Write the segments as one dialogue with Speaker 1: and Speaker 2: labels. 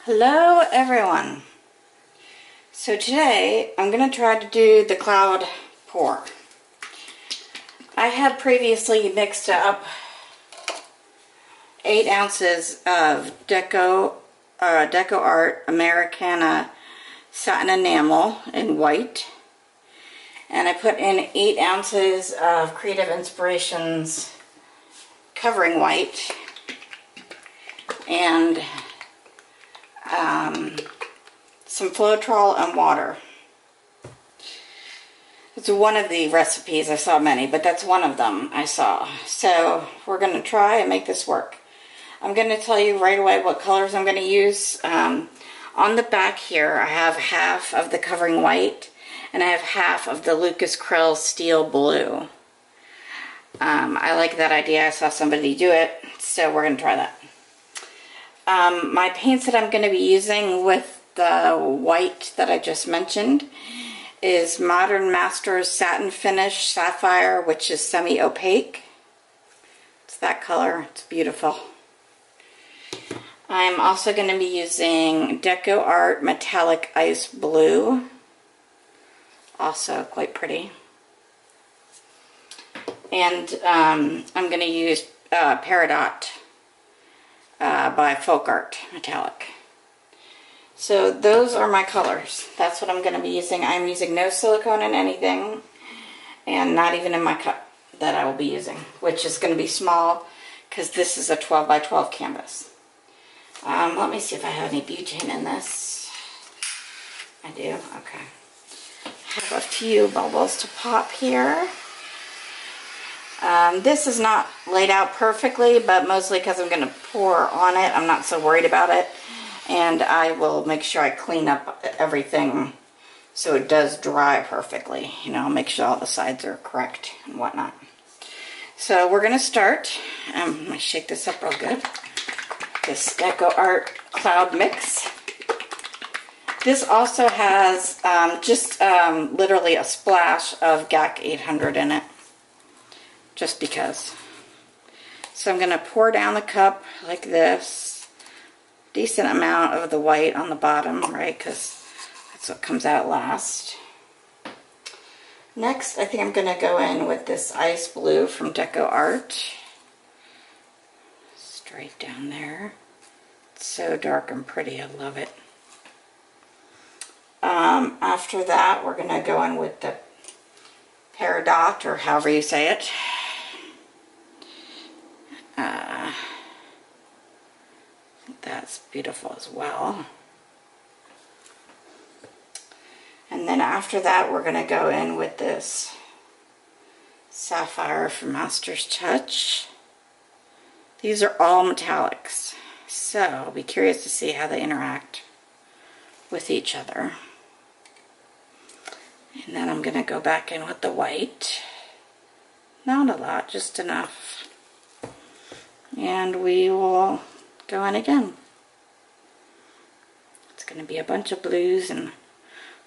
Speaker 1: Hello everyone. So today I'm going to try to do the cloud pour. I had previously mixed up 8 ounces of Deco Art Americana satin enamel in white, and I put in 8 ounces of Creative Inspirations covering white and some Floetrol and water. It's one of the recipes. I saw many, but that's one of them I saw. So we're going to try and make this work. I'm going to tell you right away what colors I'm going to use. On the back here, I have half of the covering white, and I have half of the Lucas Krill Steel Blue. I like that idea. I saw somebody do it, so we're going to try that. My paints that I'm going to be using with the white that I just mentioned is Modern Masters Satin Finish Sapphire, which is semi-opaque. It's that color. It's beautiful. I'm also going to be using Deco Art Metallic Ice Blue. Also quite pretty. And I'm going to use Peridot by Folk Art Metallic. So those are my colors. That's what I'm going to be using. I'm using no silicone in anything, and not even in my cup that I will be using, which is going to be small because this is a 12 by 12 canvas. Let me see if I have any butane in this. I do. Okay. I have a few bubbles to pop here. This is not laid out perfectly, but mostly because I'm going to pour on it. I'm not so worried about it. And I will make sure I clean up everything so it does dry perfectly. You know, make sure all the sides are correct and whatnot. So we're going to start. I'm going to shake this up real good. This Deco Art Cloud Mix. This also has literally a splash of GAC 800 in it. Just because. So I'm going to pour down the cup like this. Decent amount of the white on the bottom, right? Because that's what comes out last. Next, I think I'm going to go in with this ice blue from Deco Art. Straight down there. It's so dark and pretty. I love it. After that, we're going to go in with the Peridot, or however you say it. That's beautiful as well. And then after that, we're going to go in with this Sapphire from Master's Touch. These are all metallics, so I'll be curious to see how they interact with each other. And then I'm going to go back in with the white. Not a lot, just enough. And we will go in again. It's going to be a bunch of blues, and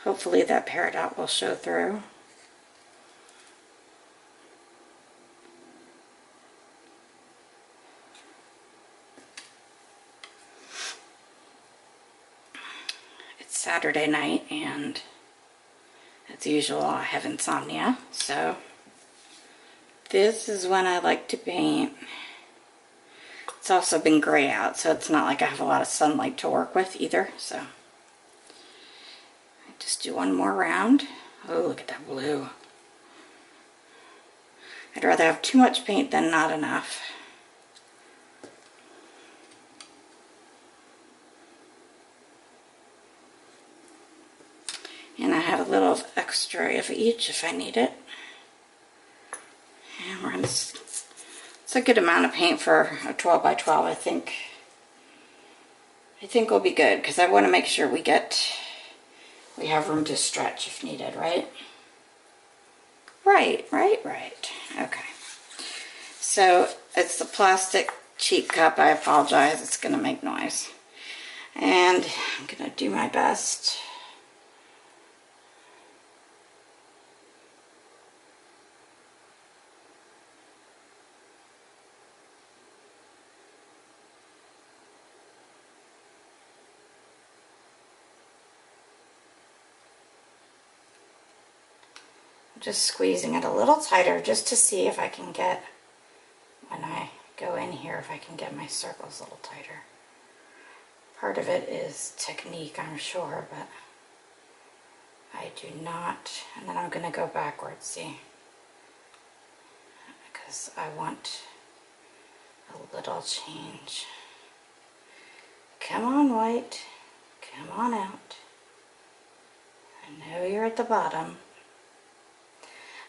Speaker 1: hopefully that Peridot will show through. It's Saturday night, and as usual I have insomnia, so this is when I like to paint. It's also been gray out, so it's not like I have a lot of sunlight to work with either. So I just do one more round. Oh, look at that blue. I'd rather have too much paint than not enough. And I have a little extra of each if I need it. And we're going to... It's a good amount of paint for a 12 by 12, I think. I think we'll be good, because I want to make sure we have room to stretch if needed, right? Right. Okay. So it's the plastic cheap cup. I apologize. It's going to make noise. And I'm going to do my best. just squeezing it a little tighter just to see if I can get, when I go in here, if I can get my circles a little tighter. Part of it is technique, I'm sure, but I do not. And then I'm going to go backwards, see? Because I want a little change. Come on, white. Come on out. I know you're at the bottom.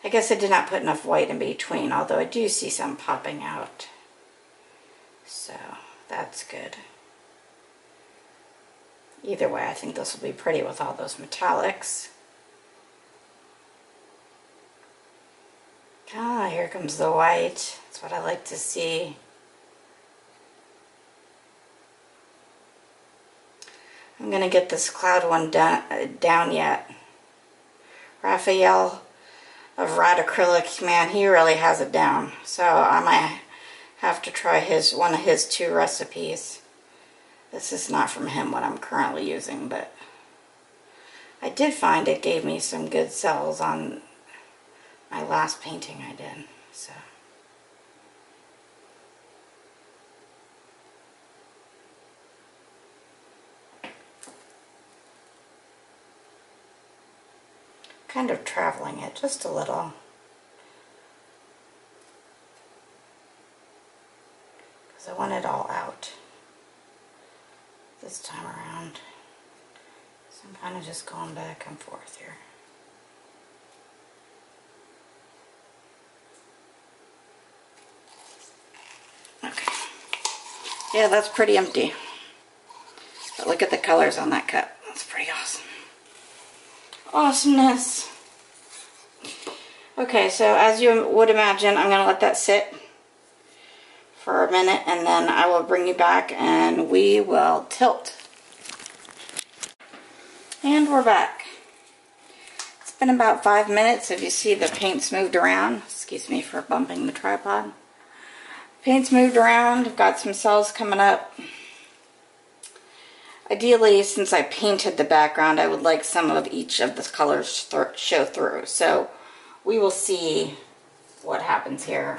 Speaker 1: I guess I did not put enough white in between, although I do see some popping out. So that's good. Either way, I think this will be pretty with all those metallics. Ah, here comes the white. That's what I like to see. I'm going to get this cloud one down yet. Raphael of Rad Acrylic, man, he really has it down. So I might have to try one of his 2 recipes. This is not from him what I'm currently using, but I did find it gave me some good sells on my last painting I did. So kind of traveling it just a little. Because I want it all out this time around. So I'm kind of just going back and forth here. Okay. Yeah, that's pretty empty. But look at the colors on that cup. That's pretty awesome. Awesomeness. Okay, so as you would imagine, I'm going to let that sit for a minute and then I will bring you back and we will tilt. And we're back. It's been about 5 minutes. If you see the paint's moved around, excuse me for bumping the tripod. Paint's moved around, I've got some cells coming up. Ideally, since I painted the background, I would like some of each of the colors to show through. So we will see what happens here.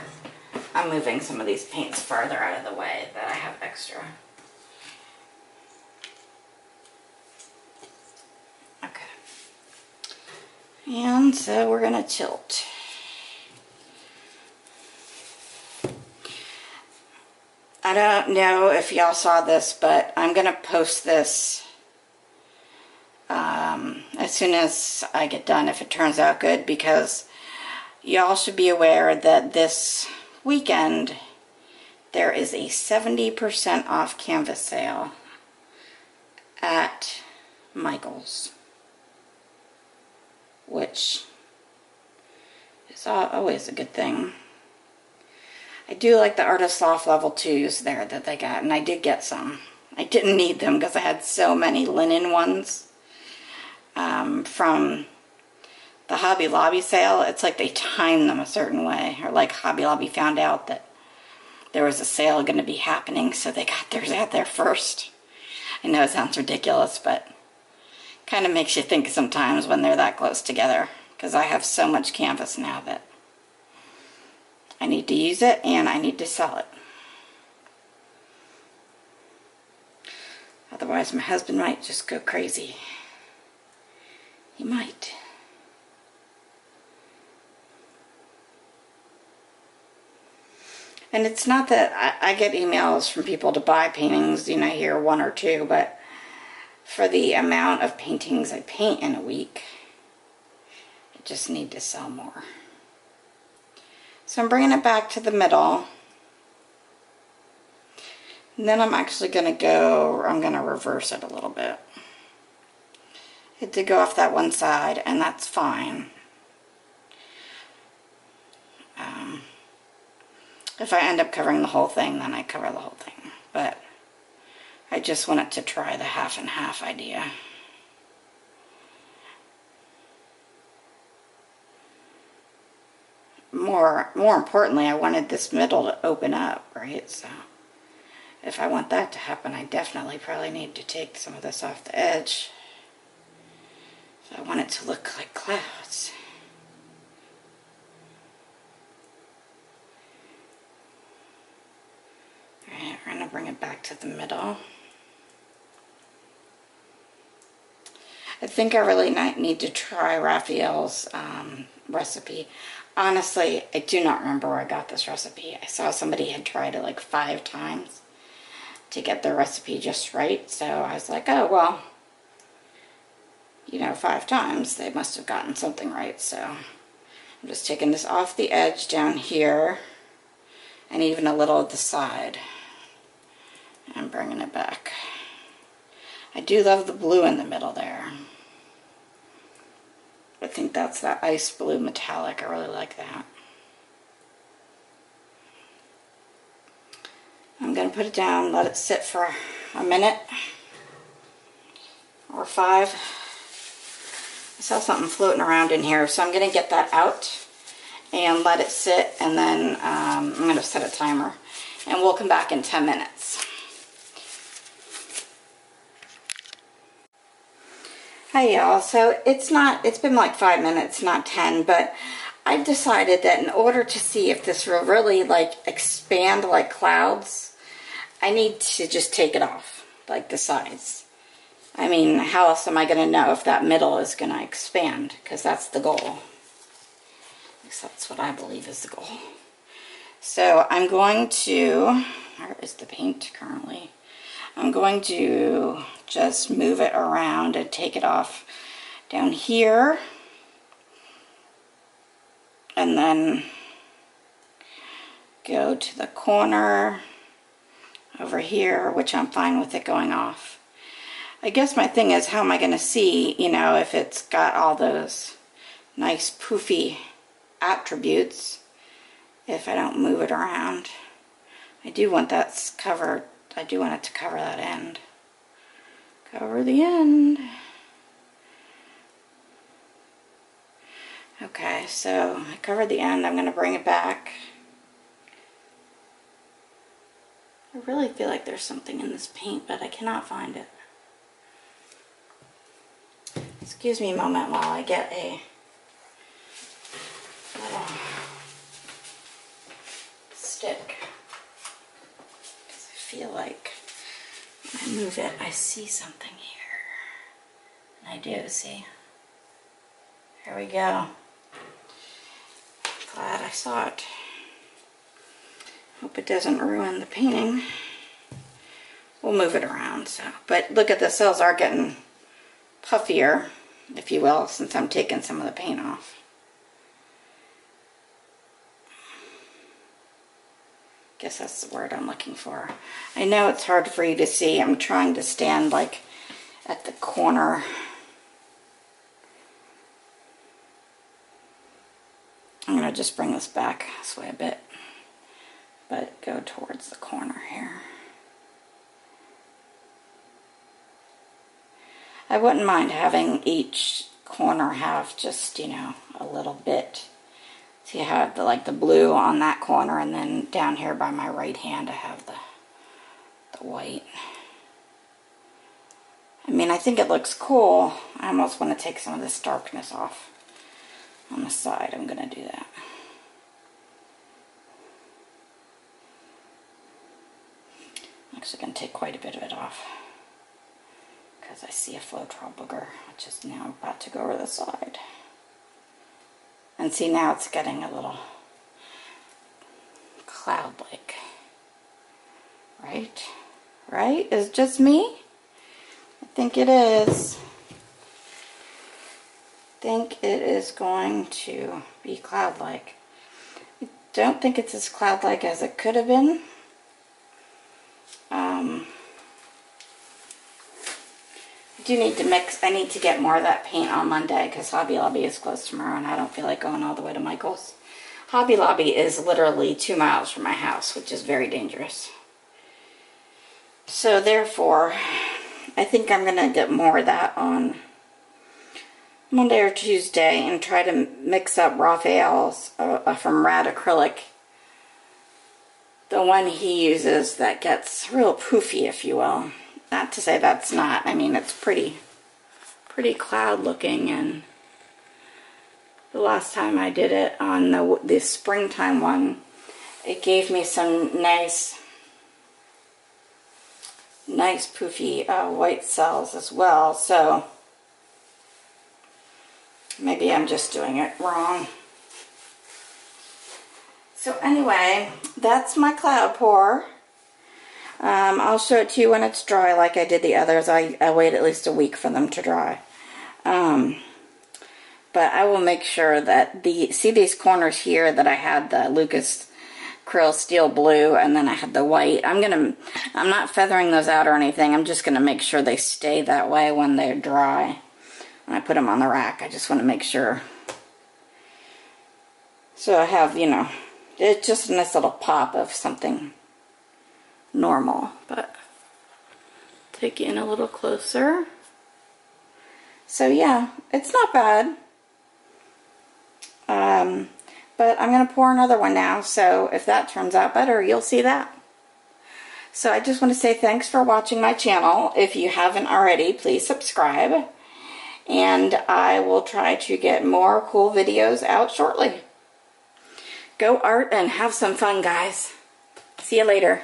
Speaker 1: I'm moving some of these paints farther out of the way that I have extra. Okay. And so we're going to tilt. I don't know if y'all saw this, but I'm going to post this as soon as I get done, if it turns out good, because y'all should be aware that this weekend there is a 70% off canvas sale at Michael's, which is always a good thing. I do like the Artist Loft level 2s there that they got, and I did get some. I didn't need them because I had so many linen ones from the Hobby Lobby sale. It's like they timed them a certain way, or like Hobby Lobby found out that there was a sale going to be happening, so they got theirs out there first. I know it sounds ridiculous, but kind of makes you think sometimes when they're that close together, because I have so much canvas now that I need to use it and I need to sell it. Otherwise my husband might just go crazy. He might. And it's not that I get emails from people to buy paintings, you know, here 1 or 2, but for the amount of paintings I paint in a week, I just need to sell more. So I'm bringing it back to the middle. And then I'm actually going to I'm going to reverse it a little bit. It did go off that one side, and that's fine. If I end up covering the whole thing, then I cover the whole thing. But I just wanted to try the half and half idea. More importantly, I wanted this middle to open up, right? So if I want that to happen, I definitely probably need to take some of this off the edge. So I want it to look like clouds. Trying to bring it back to the middle. I think I really need to try Raphael's recipe. Honestly, I do not remember where I got this recipe. I saw somebody had tried it like 5 times to get their recipe just right. So I was like, oh, well, you know, 5 times. They must have gotten something right. So I'm just taking this off the edge down here and even a little at the side. And bringing it back. I do love the blue in the middle there. I think that's that ice blue metallic. I really like that. I'm going to put it down, let it sit for a minute or 5. I saw something floating around in here, so I'm going to get that out and let it sit, and then I'm going to set a timer, and we'll come back in 10 minutes. Hi y'all, so it's been like 5 minutes, not 10, but I've decided that in order to see if this will really like expand like clouds, I need to just take it off, like the sides. I mean, how else am I going to know if that middle is going to expand? Because that's the goal. At least that's what I believe is the goal. So I'm going to, where is the paint currently? I'm going to just move it around and take it off down here. And then go to the corner over here, which I'm fine with it going off. I guess my thing is, how am I going to see, you know, if it's got all those nice poofy attributes if I don't move it around. I do want that covered. I do want it to cover that end. Cover the end. Okay, so I covered the end. I'm going to bring it back. I really feel like there's something in this paint, but I cannot find it. Excuse me a moment while I get a little stick. Because I feel like when I move it, I see something here. And I do, see? There we go. Glad I saw it. Hope it doesn't ruin the painting. We'll move it around. So, but look at the cells are getting puffier, if you will, since I'm taking some of the paint off. Guess that's the word I'm looking for. I know it's hard for you to see. I'm trying to stand like at the corner. I'm going to just bring this back this way a bit, but go towards the corner here. I wouldn't mind having each corner have just, you know, a little bit. So you have the, like the blue on that corner, and then down here by my right hand I have the white. I mean, I think it looks cool. I almost want to take some of this darkness off on the side. I'm going to do that. I'm actually going to take quite a bit of it off, because I see a Floetrol booger, which is now about to go over the side. And see, now it's getting a little cloud-like. Right? Right? Is it just me? I think it is. I think it is going to be cloud-like. I don't think it's as cloud-like as it could have been. I do need to mix. I need to get more of that paint on Monday because Hobby Lobby is closed tomorrow and I don't feel like going all the way to Michael's. Hobby Lobby is literally 2 miles from my house, which is very dangerous. So therefore, I think I'm going to get more of that on Monday or Tuesday and try to mix up Raphael's from Rad Acrylic. The one he uses that gets real poofy, if you will. Not to say that's not. I mean, it's pretty cloud looking, and the last time I did it on the springtime one, it gave me some nice nice poofy white cells as well. So maybe I'm just doing it wrong. So anyway, that's my cloud pour. I'll show it to you when it's dry like I did the others. I wait at least a week for them to dry. But I will make sure that see these corners here that I had the Lucas Krill Steel Blue and then I had the white. I'm not feathering those out or anything. I'm just gonna make sure they stay that way when they're dry. When I put them on the rack, I just want to make sure. So I have, you know, it's just a nice little pop of something normal, but take you in a little closer. So yeah, it's not bad. But I'm going to pour another one now, so if that turns out better, you'll see that. So I just want to say thanks for watching my channel. If you haven't already, please subscribe. And I will try to get more cool videos out shortly. Go art and have some fun, guys. See you later.